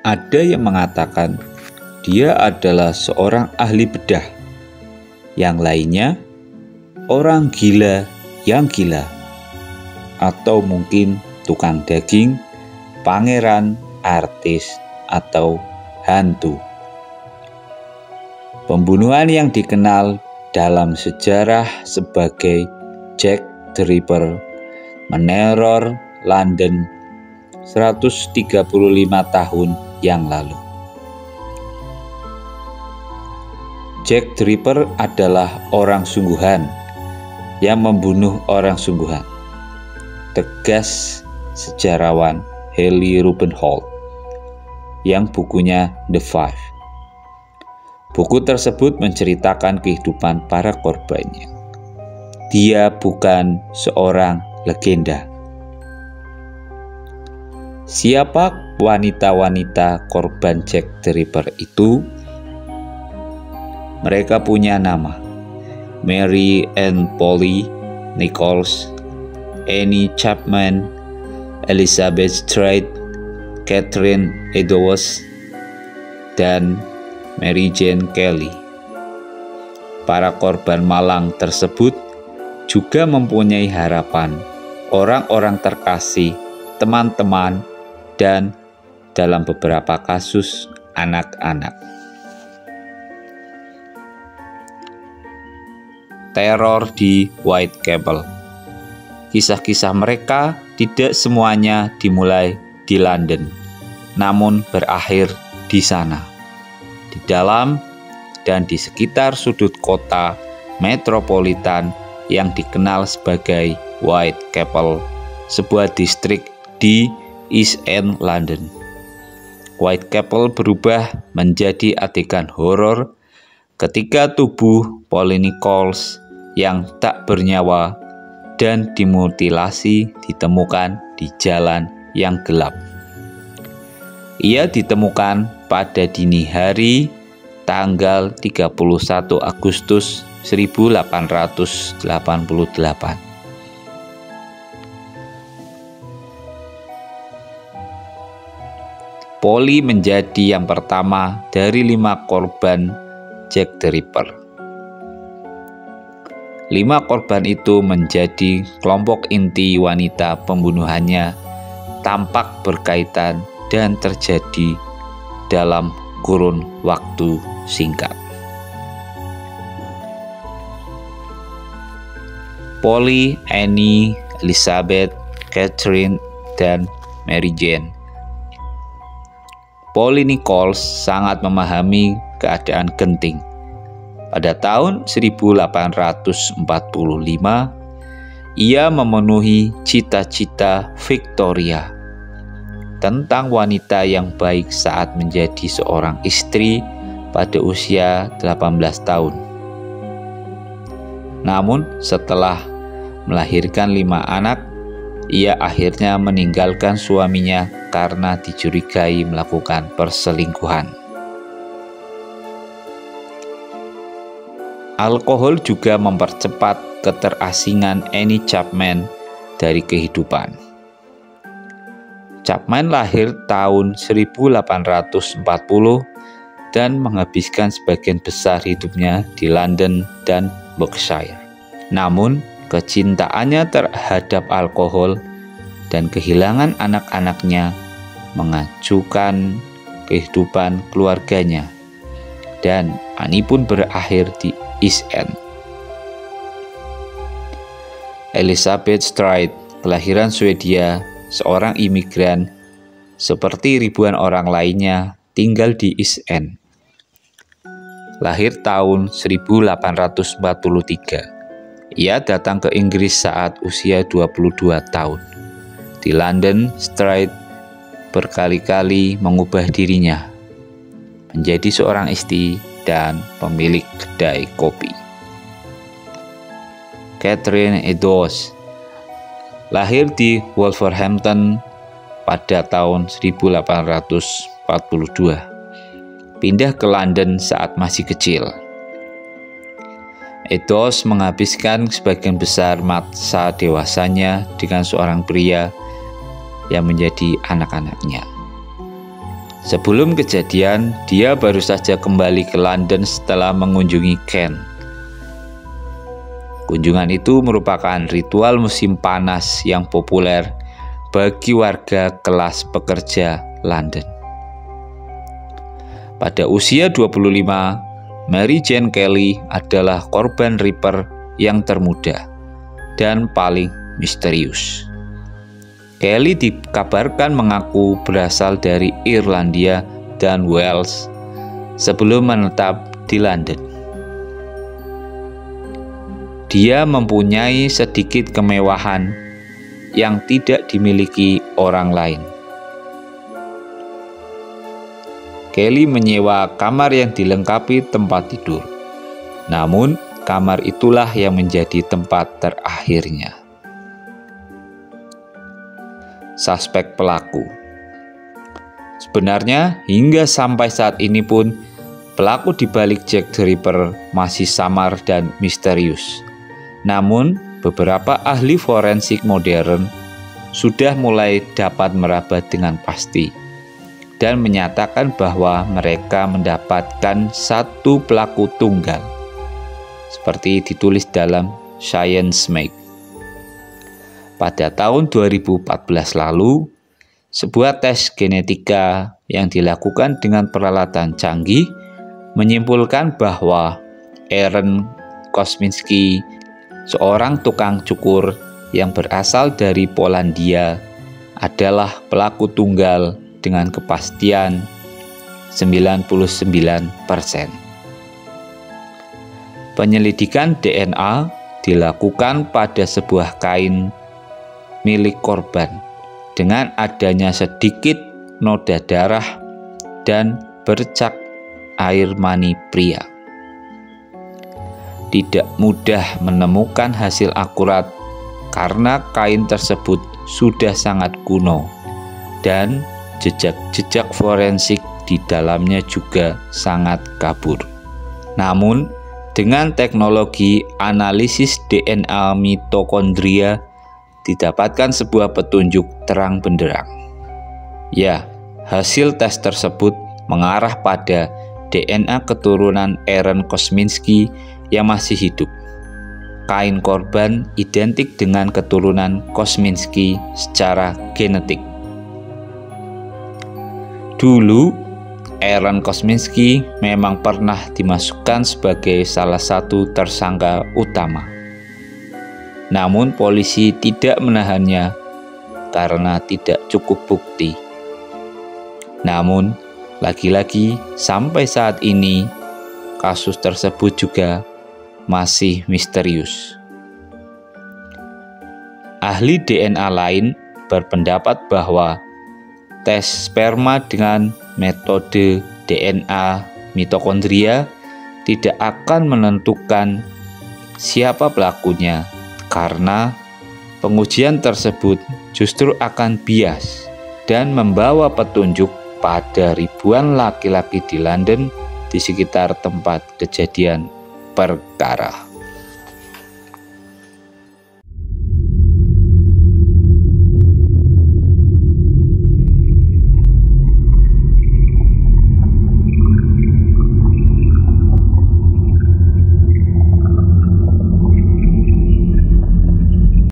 Ada yang mengatakan dia adalah seorang ahli bedah, yang lainnya orang gila yang gila, atau mungkin tukang daging, pangeran, artis, atau hantu. Pembunuhan yang dikenal dalam sejarah sebagai Jack the Ripper meneror London 135 tahun yang lalu. Jack the Ripper adalah orang sungguhan yang membunuh orang sungguhan, tegas sejarawan Haley Rubenhold yang bukunya The Five. Buku tersebut menceritakan kehidupan para korbannya. Dia bukan seorang legenda. Siapa wanita-wanita korban Jack the Ripper itu? Mereka punya nama: Mary Ann Polly Nichols, Annie Chapman, Elizabeth Stride, Catherine Eddowes, dan Mary Jane Kelly. Para korban malang tersebut juga mempunyai harapan, orang-orang terkasih, teman-teman, dan dalam beberapa kasus anak-anak. Teror di Whitechapel. Kisah-kisah mereka tidak semuanya dimulai di London, namun berakhir di sana, di dalam dan di sekitar sudut kota metropolitan yang dikenal sebagai Whitechapel, sebuah distrik di East End London. Whitechapel berubah menjadi adegan horor ketika tubuh Polly Nichols yang tak bernyawa dan dimutilasi ditemukan di jalan yang gelap. Ia ditemukan pada dini hari tanggal 31 Agustus 1888. Polly menjadi yang pertama dari 5 korban Jack the Ripper. 5 korban itu menjadi kelompok inti wanita pembunuhannya, tampak berkaitan dan terjadi dalam kurun waktu singkat. Polly, Annie, Elizabeth, Catherine, dan Mary Jane. Polly Nichols sangat memahami keadaan genting. Pada tahun 1845, ia memenuhi cita-cita Victoria tentang wanita yang baik saat menjadi seorang istri pada usia 18 tahun. Namun setelah melahirkan 5 anak, ia akhirnya meninggalkan suaminya karena dicurigai melakukan perselingkuhan. Alkohol juga mempercepat keterasingan Annie Chapman dari kehidupan. Chapman lahir tahun 1840 dan menghabiskan sebagian besar hidupnya di London dan Berkshire. Namun, kecintaannya terhadap alkohol dan kehilangan anak-anaknya mengacukan kehidupan keluarganya, dan Annie pun berakhir di East End. Elizabeth Stride, kelahiran Swedia, seorang imigran seperti ribuan orang lainnya, tinggal di East End. Lahir tahun 1843. Ia datang ke Inggris saat usia 22 tahun. Di London, Stride berkali-kali mengubah dirinya menjadi seorang istri dan pemilik kedai kopi. Catherine Eddowes lahir di Wolverhampton pada tahun 1842. Pindah ke London saat masih kecil. Eddowes menghabiskan sebagian besar masa dewasanya dengan seorang pria yang menjadi anak-anaknya. Sebelum kejadian, dia baru saja kembali ke London setelah mengunjungi Kent. Kunjungan itu merupakan ritual musim panas yang populer bagi warga kelas pekerja London. Pada usia 25, Mary Jane Kelly adalah korban Ripper yang termuda dan paling misterius. Kelly dikabarkan mengaku berasal dari Irlandia dan Wales sebelum menetap di London. Dia mempunyai sedikit kemewahan yang tidak dimiliki orang lain. Kelly menyewa kamar yang dilengkapi tempat tidur. Namun, kamar itulah yang menjadi tempat terakhirnya. Suspek pelaku. Sebenarnya hingga sampai saat ini pun pelaku di balik Jack the Ripper masih samar dan misterius. Namun beberapa ahli forensik modern sudah mulai dapat meraba dengan pasti dan menyatakan bahwa mereka mendapatkan satu pelaku tunggal, seperti ditulis dalam Science Mag. Pada tahun 2014 lalu, sebuah tes genetika yang dilakukan dengan peralatan canggih menyimpulkan bahwa Aaron Kosminski, seorang tukang cukur yang berasal dari Polandia, adalah pelaku tunggal dengan kepastian 99%. Penyelidikan DNA dilakukan pada sebuah kain milik korban dengan adanya sedikit noda darah dan bercak air mani pria. Tidak mudah menemukan hasil akurat karena kain tersebut sudah sangat kuno dan jejak-jejak forensik di dalamnya juga sangat kabur. Namun, dengan teknologi analisis DNA mitokondria didapatkan sebuah petunjuk terang benderang. Ya, hasil tes tersebut mengarah pada DNA keturunan Aaron Kosminski yang masih hidup. Kain korban identik dengan keturunan Kosminski secara genetik. Dulu, Aaron Kosminski memang pernah dimasukkan sebagai salah satu tersangka utama. Namun polisi tidak menahannya karena tidak cukup bukti. Namun, lagi-lagi sampai saat ini, kasus tersebut juga masih misterius. Ahli DNA lain berpendapat bahwa tes sperma dengan metode DNA mitokondria tidak akan menentukan siapa pelakunya, karena pengujian tersebut justru akan bias dan membawa petunjuk pada ribuan laki-laki di London di sekitar tempat kejadian perkara.